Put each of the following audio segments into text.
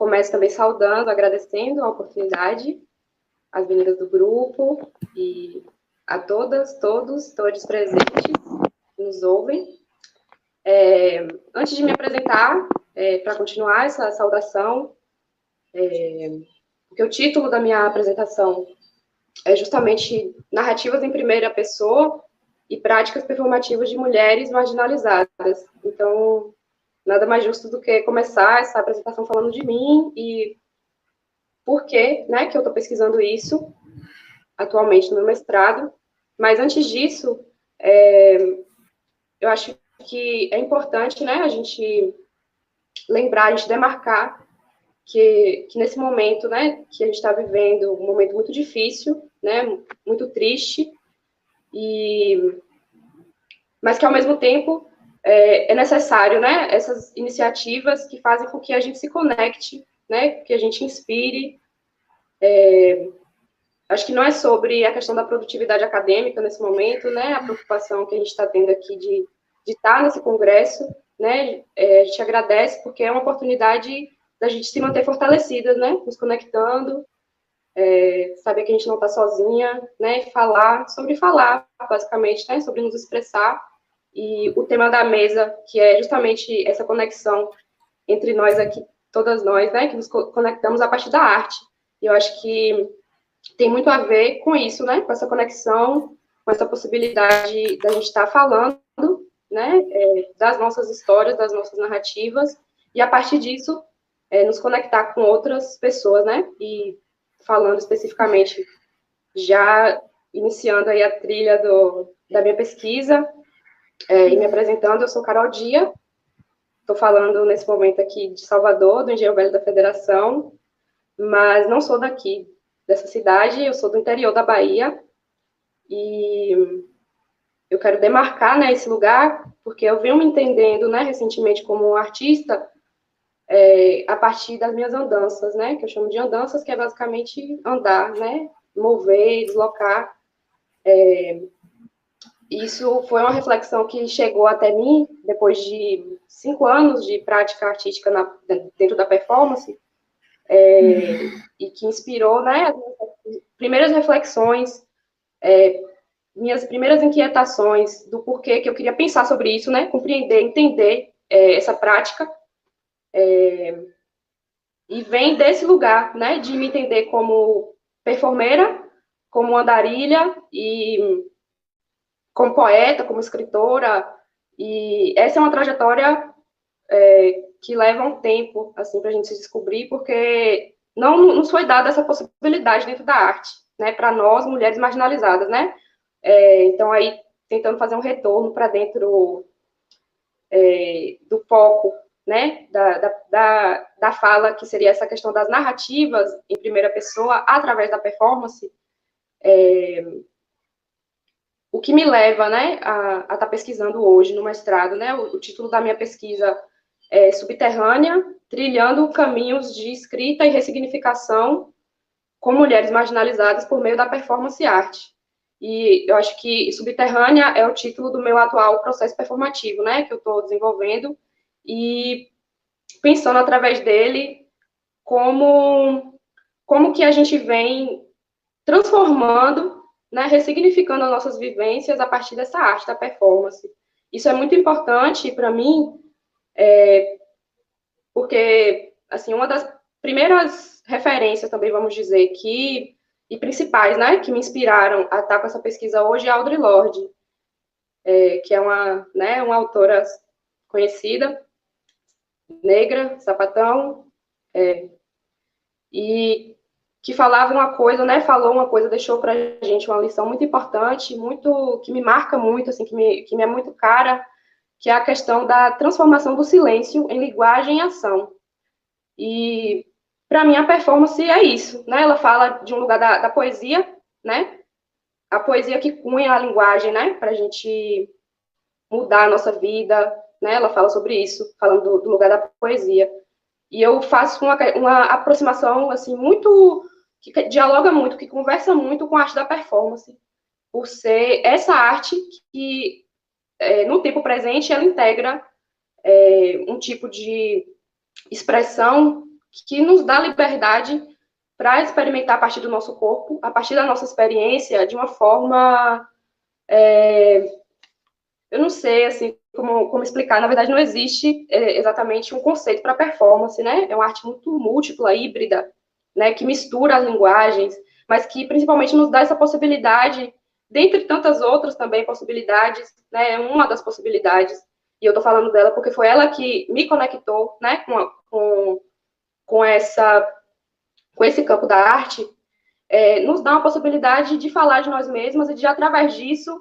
começo também saudando, agradecendo a oportunidade, às meninas do grupo e a todas, todos presentes que nos ouvem. Antes de me apresentar, para continuar essa saudação, porque o título da minha apresentação é justamente Narrativas em Primeira Pessoa e Práticas Performativas de Mulheres Marginalizadas. Então, nada mais justo do que começar essa apresentação falando de mim e por que, né, que eu estou pesquisando isso atualmente no meu mestrado. Mas antes disso, eu acho que é importante, né, a gente lembrar, a gente demarcar que nesse momento, né, que a gente está vivendo, um momento muito difícil, né, muito triste, mas que ao mesmo tempo é necessário, né, essas iniciativas que fazem com que a gente se conecte, né, que a gente inspire. Acho que não é sobre a questão da produtividade acadêmica nesse momento, né, a preocupação que a gente está tendo aqui de estar nesse congresso, né, a gente agradece porque é uma oportunidade da gente se manter fortalecidas, né, nos conectando, saber que a gente não está sozinha, né, falar, basicamente, né, sobre nos expressar, e o tema da mesa, que é justamente essa conexão entre nós aqui, todas nós, né, que nos conectamos a partir da arte. E eu acho que tem muito a ver com isso, né, com essa conexão, com essa possibilidade da gente estar falando, né, das nossas histórias, das nossas narrativas, e a partir disso, nos conectar com outras pessoas, né, e falando especificamente, já iniciando aí a trilha da minha pesquisa, e me apresentando, eu sou Carol Dia, estou falando nesse momento aqui de Salvador, do Engenho Velho da Federação, mas não sou daqui, dessa cidade, eu sou do interior da Bahia, e eu quero demarcar, né, esse lugar, porque eu venho me entendendo, né, recentemente como artista, a partir das minhas andanças, né, que eu chamo de andanças, que é basicamente andar, né, mover, deslocar. Isso foi uma reflexão que chegou até mim depois de 5 anos de prática artística dentro da performance, e que inspirou, né, as minhas primeiras reflexões, minhas primeiras inquietações do porquê que eu queria pensar sobre isso, né, compreender, entender essa prática, e vem desse lugar, né, de me entender como performeira, como andarilha e como poeta, como escritora, e essa é uma trajetória que leva um tempo, assim, para a gente se descobrir, porque não nos foi dada essa possibilidade dentro da arte, né, para nós, mulheres marginalizadas, né, então aí, tentando fazer um retorno para dentro do foco, né, da fala, que seria essa questão das narrativas em primeira pessoa, através da performance, o que me leva, né, a estar pesquisando hoje no mestrado, né, o título da minha pesquisa é Subterrânea, trilhando caminhos de escrita e ressignificação com mulheres marginalizadas por meio da performance e arte. E eu acho que Subterrânea é o título do meu atual processo performativo, né, que eu estou desenvolvendo, e pensando através dele como que a gente vem transformando, né, ressignificando as nossas vivências a partir dessa arte da performance. Isso é muito importante para mim, porque, assim, uma das primeiras referências também, vamos dizer, e principais, né, que me inspiraram a estar com essa pesquisa hoje é a Audre Lorde, que é uma autora conhecida, negra, sapatão, e que falava uma coisa, né, falou uma coisa, deixou para a gente uma lição muito importante, muito, que me marca muito, assim, que me é muito cara, que é a questão da transformação do silêncio em linguagem e ação. E, para mim, a performance é isso, né, ela fala de um lugar da poesia, né, a poesia que cunha a linguagem, né, para a gente mudar a nossa vida, né, ela fala sobre isso, falando do lugar da poesia. E eu faço uma aproximação, assim, muito, que dialoga muito, que conversa muito com a arte da performance, por ser essa arte que, no tempo presente, ela integra um tipo de expressão que nos dá liberdade para experimentar a partir do nosso corpo, a partir da nossa experiência, de uma forma, eu não sei, assim, como explicar. Na verdade, não existe exatamente um conceito para performance, né? É uma arte muito múltipla, híbrida, né? Que mistura as linguagens, mas que principalmente nos dá essa possibilidade, dentre tantas outras também possibilidades, né? Uma das possibilidades, e eu estou falando dela porque foi ela que me conectou, né? Com esse campo da arte, nos dá uma possibilidade de falar de nós mesmas e de, através disso,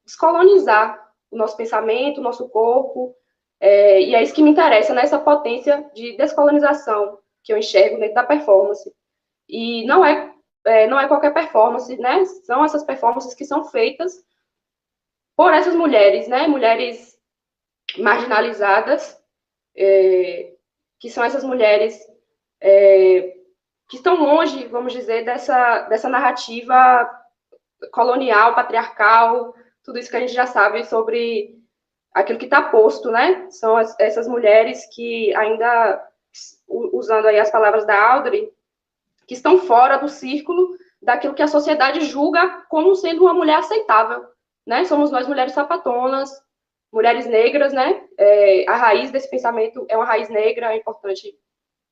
descolonizar o nosso pensamento, o nosso corpo, e é isso que me interessa, nessa potência de descolonização que eu enxergo dentro da performance. E não é qualquer performance, né? São essas performances que são feitas por essas mulheres, né? Mulheres marginalizadas, que são essas mulheres que estão longe, vamos dizer, dessa narrativa colonial, patriarcal, tudo isso que a gente já sabe sobre aquilo que está posto, né? São essas mulheres que ainda, usando aí as palavras da Audre, que estão fora do círculo daquilo que a sociedade julga como sendo uma mulher aceitável, né? Somos nós, mulheres sapatonas, mulheres negras, né? A raiz desse pensamento é uma raiz negra, é importante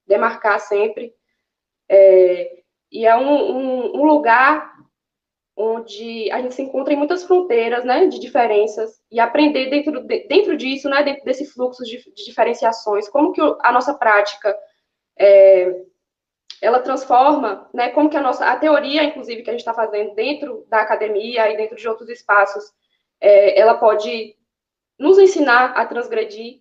demarcar sempre. E é um lugar onde a gente se encontra em muitas fronteiras, né, de diferenças, e aprender dentro disso, né, dentro desse fluxo de diferenciações, como que a nossa prática, ela transforma, né, como que a teoria, inclusive, que a gente está fazendo dentro da academia e dentro de outros espaços, ela pode nos ensinar a transgredir.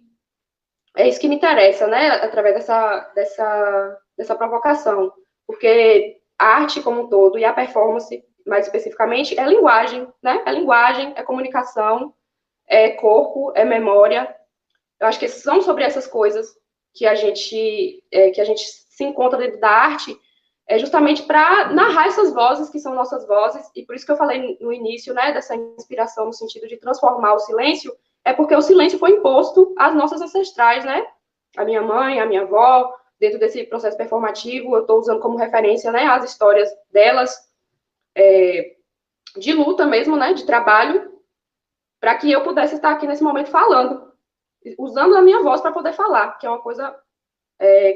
É isso que me interessa, né, através dessa provocação, porque a arte como um todo e a performance, mais especificamente, é linguagem, né? É linguagem, é comunicação, é corpo, é memória. Eu acho que são sobre essas coisas que a gente se encontra dentro da arte, justamente para narrar essas vozes que são nossas vozes, e por isso que eu falei no início, né, dessa inspiração no sentido de transformar o silêncio, é porque o silêncio foi imposto às nossas ancestrais, né? A minha mãe, a minha avó, dentro desse processo performativo, eu estou usando como referência, né, as histórias delas, de luta mesmo, né, de trabalho, para que eu pudesse estar aqui nesse momento falando, usando a minha voz para poder falar, que é uma coisa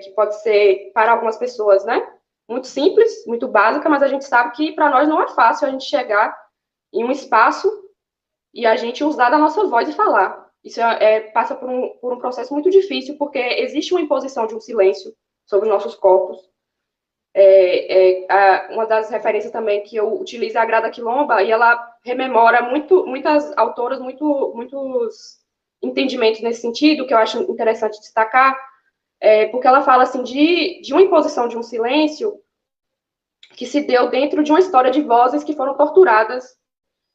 que pode ser, para algumas pessoas, né, muito simples, muito básica, mas a gente sabe que para nós não é fácil a gente chegar em um espaço e a gente usar da nossa voz e falar. Isso passa por um processo muito difícil, porque existe uma imposição de um silêncio sobre os nossos corpos. Uma das referências também que eu utilizo é a Grada Quilomba, e ela rememora muitas autoras, muitos entendimentos nesse sentido, que eu acho interessante destacar, porque ela fala assim, de uma imposição de um silêncio que se deu dentro de uma história de vozes que foram torturadas,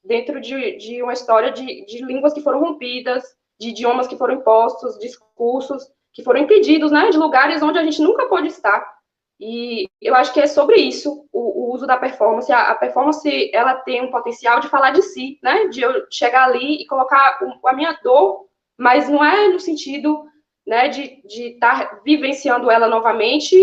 dentro de uma história de línguas que foram rompidas, de idiomas que foram impostos, discursos que foram impedidos, né, de lugares onde a gente nunca pôde estar. E eu acho que é sobre isso o uso da performance. A performance, ela tem um potencial de falar de si, né, de eu chegar ali e colocar a minha dor, mas não é no sentido, né, de estar vivenciando ela novamente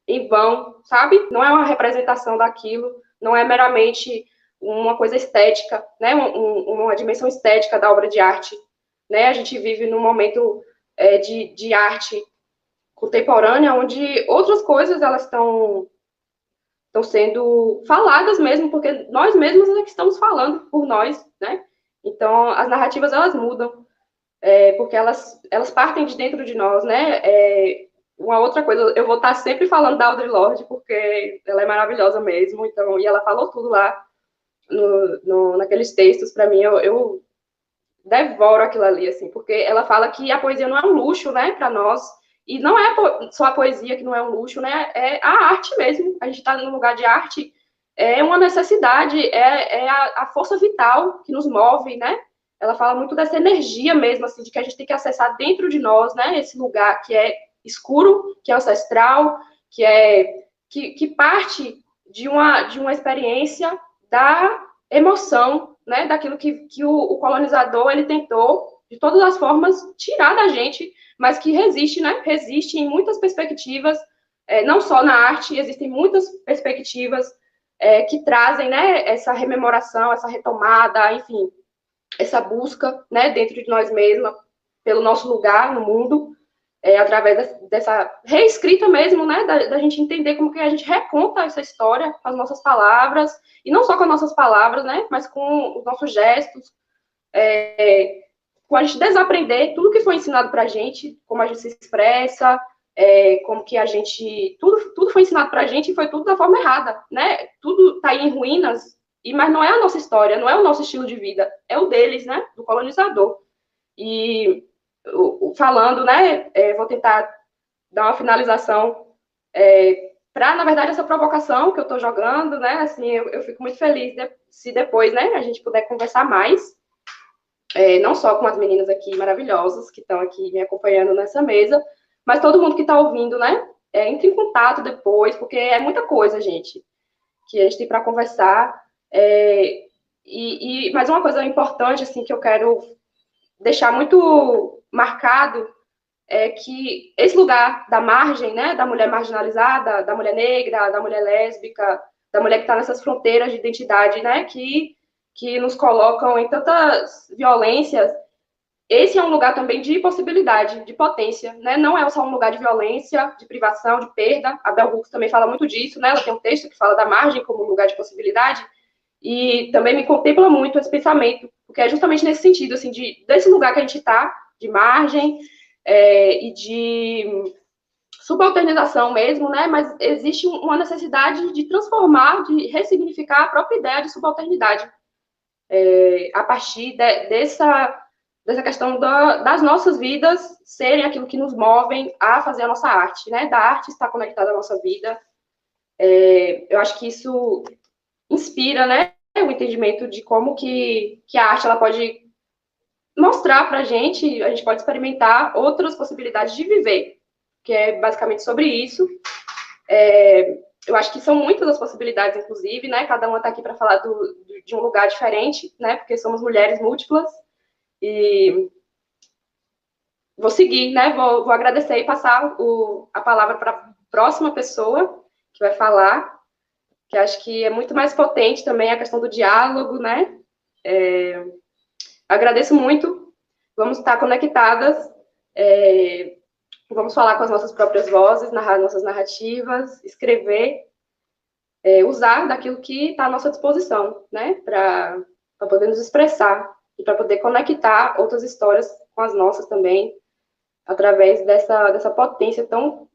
em vão, sabe? Não é uma representação daquilo, não é meramente uma coisa estética, né? Uma dimensão estética da obra de arte, né? A gente vive num momento de arte contemporânea, onde outras coisas elas estão sendo faladas mesmo, porque nós mesmos é que estamos falando por nós, né? Então, as narrativas, elas mudam, porque elas partem de dentro de nós, né? Uma outra coisa, eu vou estar sempre falando da Audre Lorde, porque ela é maravilhosa mesmo, então, e ela falou tudo lá naqueles textos. Para mim, eu devoro aquilo ali, assim, porque ela fala que a poesia não é um luxo, né, para nós, e não é só a poesia que não é um luxo, né, é a arte mesmo. A gente está num lugar de arte, é uma necessidade, é a força vital que nos move, né. Ela fala muito dessa energia mesmo, assim, de que a gente tem que acessar dentro de nós, né, esse lugar que é escuro, que é ancestral, que parte de uma experiência da emoção, né, daquilo que o colonizador ele tentou de todas as formas, tirar da gente, mas que resiste, né? Resiste em muitas perspectivas, não só na arte, existem muitas perspectivas que trazem, né, essa rememoração, essa retomada, enfim, essa busca, né, dentro de nós mesmos, pelo nosso lugar no mundo, através dessa reescrita mesmo, né, da gente entender como que a gente reconta essa história com as nossas palavras, e não só com as nossas palavras, né, mas com os nossos gestos, com a gente desaprender tudo que foi ensinado para a gente, como a gente se expressa, como que a gente... Tudo foi ensinado para a gente e foi tudo da forma errada, né? Tudo está aí em ruínas, mas não é a nossa história, não é o nosso estilo de vida, é o deles, né? Do colonizador. E falando, né? Vou tentar dar uma finalização para, na verdade, essa provocação que eu estou jogando, né? Assim, eu fico muito feliz se depois, né? A gente puder conversar mais, não só com as meninas aqui maravilhosas que estão aqui me acompanhando nessa mesa, mas todo mundo que está ouvindo, né? Entre em contato depois, porque é muita coisa, gente, que a gente tem para conversar. Mas uma coisa importante, assim, que eu quero deixar muito marcado é que esse lugar da margem, né, da mulher marginalizada, da mulher negra, da mulher lésbica, da mulher que está nessas fronteiras de identidade, né, que nos colocam em tantas violências, esse é um lugar também de possibilidade, de potência, né? Não é só um lugar de violência, de privação, de perda. A Bell Hooks também fala muito disso, né? Ela tem um texto que fala da margem como um lugar de possibilidade, e também me contempla muito esse pensamento, porque é justamente nesse sentido, assim, desse lugar que a gente está, de margem e de subalternização mesmo, né? Mas existe uma necessidade de transformar, de ressignificar a própria ideia de subalternidade a partir dessa questão das nossas vidas serem aquilo que nos movem a fazer a nossa arte, né? Da arte estar conectada à nossa vida. Eu acho que isso inspira, né? O entendimento de como que a arte ela pode mostrar para a gente pode experimentar outras possibilidades de viver, que é basicamente sobre isso. Eu acho que são muitas as possibilidades, inclusive, né? Cada uma está aqui para falar de um lugar diferente, né? Porque somos mulheres múltiplas. E vou seguir, né? Vou agradecer e passar a palavra para a próxima pessoa que vai falar, que acho que é muito mais potente também a questão do diálogo, né? Agradeço muito. Vamos estar conectadas. Vamos falar com as nossas próprias vozes, narrar nossas narrativas, escrever, usar daquilo que está à nossa disposição, né? Para poder nos expressar e para poder conectar outras histórias com as nossas também, através dessa potência tão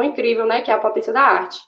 incrível, né? Que é a potência da arte.